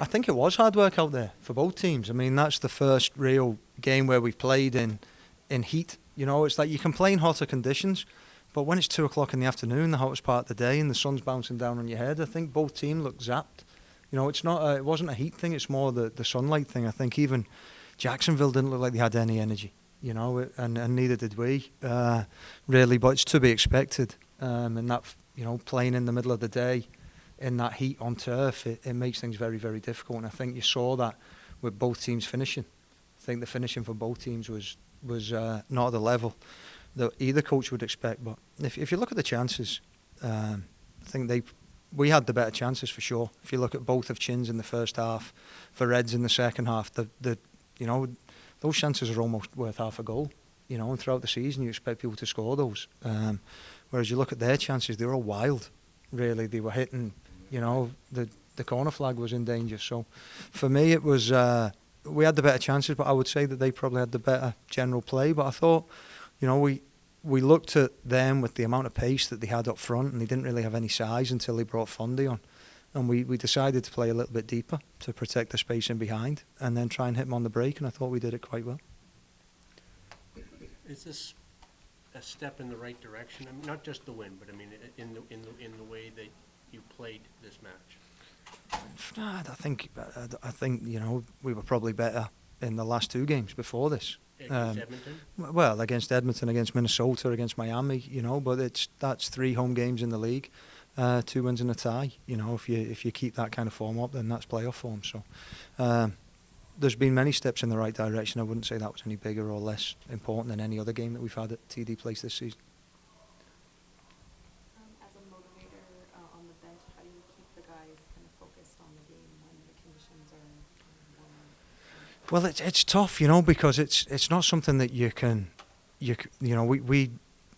I think it was hard work out there for both teams. I mean, that's the first real game where we've played in heat. You know, it's like you can play in hotter conditions, but when it's 2 o'clock in the afternoon, the hottest part of the day, and the sun's bouncing down on your head, I think both teams look zapped. You know, it wasn't a heat thing, it's more the sunlight thing. I think even Jacksonville didn't look like they had any energy, you know, and neither did we, really, but it's to be expected. And that, you know, playing in the middle of the day in that heat on turf, it makes things very, very difficult. And I think you saw that with both teams finishing. I think the finishing for both teams was not at the level that either coach would expect. But if you look at the chances, I think we had the better chances for sure. If you look at both of Chin's in the first half, for Reds in the second half, you know, those chances are almost worth half a goal. You know, and throughout the season you expect people to score those. Whereas you look at their chances, they were all wild. Really, they were hitting. You know, the corner flag was in danger. So, for me, it was we had the better chances, but I would say that they probably had the better general play. But I thought, you know, we looked at them with the amount of pace that they had up front, and they didn't really have any size until they brought Fundy on. And we decided to play a little bit deeper to protect the space in behind, and then try and hit them on the break. And I thought we did it quite well. Is this a step in the right direction? I mean, not just the win, but I mean, in the way that you played this match. I think you know, we were probably better in the last two games before this. Against Edmonton? Well, against Edmonton, against Minnesota, against Miami, you know. But that's 3 home games in the league, 2 wins and a tie. You know, if you keep that kind of form up, then that's playoff form. So. There's been many steps in the right direction. I wouldn't say that was any bigger or less important than any other game that we've had at TD Place this season. As a motivator on the bench, how do you keep the guys kind of focused on the game when the conditions are warm? Well, it's tough, you know, because it's not something that you know,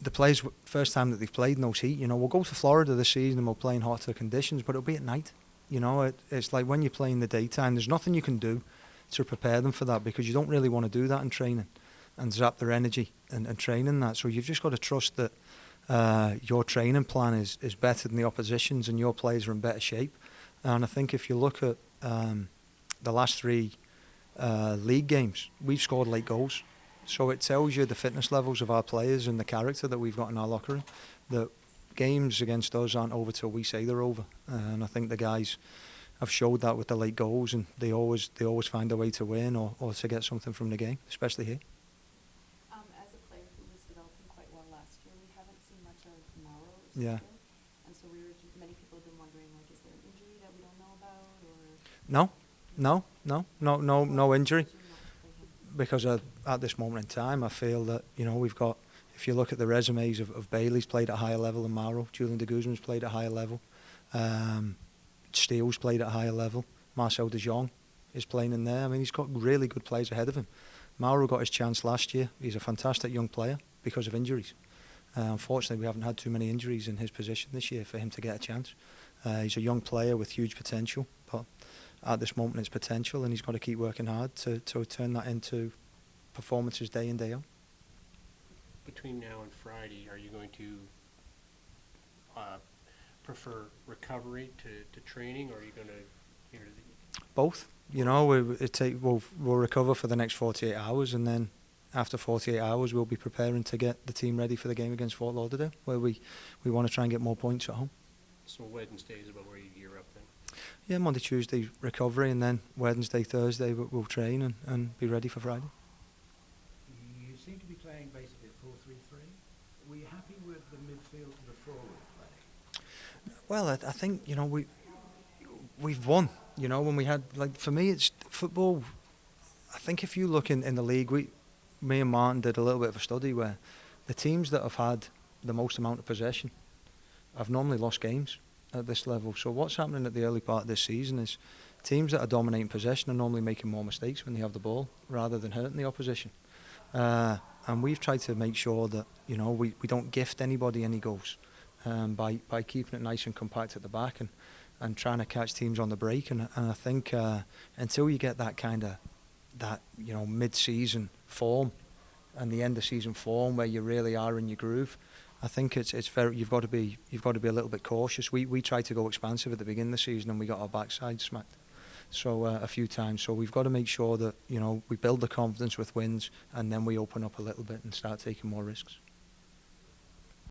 the players, first time that they've played in those heat, you know, we'll go to Florida this season and we'll play in hotter conditions, but it'll be at night. You know, it's like when you play in the daytime, there's nothing you can do to prepare them for that, because you don't really want to do that in training and zap their energy and training that. So you've just got to trust that your training plan is better than the opposition's and your players are in better shape. And I think if you look at the last 3 league games, we've scored late goals. So it tells you the fitness levels of our players and the character that we've got in our locker room, that games against us aren't over till we say they're over. And I think the guys have showed that with the late goals, and they always find a way to win or to get something from the game, especially here. As a player who was developing quite well last year, we haven't seen much of Mauro this Yeah. year. And so many people have been wondering, like, is there an injury that we don't know about? No injury. Because at this moment in time, I feel that, you know, we've got, if you look at the resumes of Bailey's played at a higher level than Mauro, Julian de Guzman's played at a higher level, Steele's played at a higher level, Marcel de Jong is playing in there. I mean, he's got really good players ahead of him. Mauro got his chance last year. He's a fantastic young player because of injuries. Unfortunately, we haven't had too many injuries in his position this year for him to get a chance. He's a young player with huge potential, but at this moment it's potential, and he's got to keep working hard to turn that into performances day in, day out. Between now and Friday, are you going to prefer recovery to training, or are you going to? Both. You know, we'll recover for the next 48 hours, and then after 48 hours we'll be preparing to get the team ready for the game against Fort Lauderdale, where we want to try and get more points at home. So Wednesday is about where you gear up then? Yeah, Monday, Tuesday recovery, and then Wednesday, Thursday we'll train and be ready for Friday. You seem to be playing basically a 4-3-3. Were you happy with the midfield to the forward play? Well, I think, you know, we've won. You know, when we had, like, for me, it's football. I think if you look in the league, me and Martin did a little bit of a study where the teams that have had the most amount of possession have normally lost games at this level. So what's happening at the early part of this season is teams that are dominating possession are normally making more mistakes when they have the ball rather than hurting the opposition. And we've tried to make sure that, you know, we don't gift anybody any goals by keeping it nice and compact at the back and trying to catch teams on the break. And I think until you get that kind of, you know, mid-season form and the end of season form where you really are in your groove, I think it's very, you've got to be a little bit cautious. We tried to go expansive at the beginning of the season and we got our backside smacked. So a few times. So we've got to make sure that we build the confidence with wins, and then we open up a little bit and start taking more risks.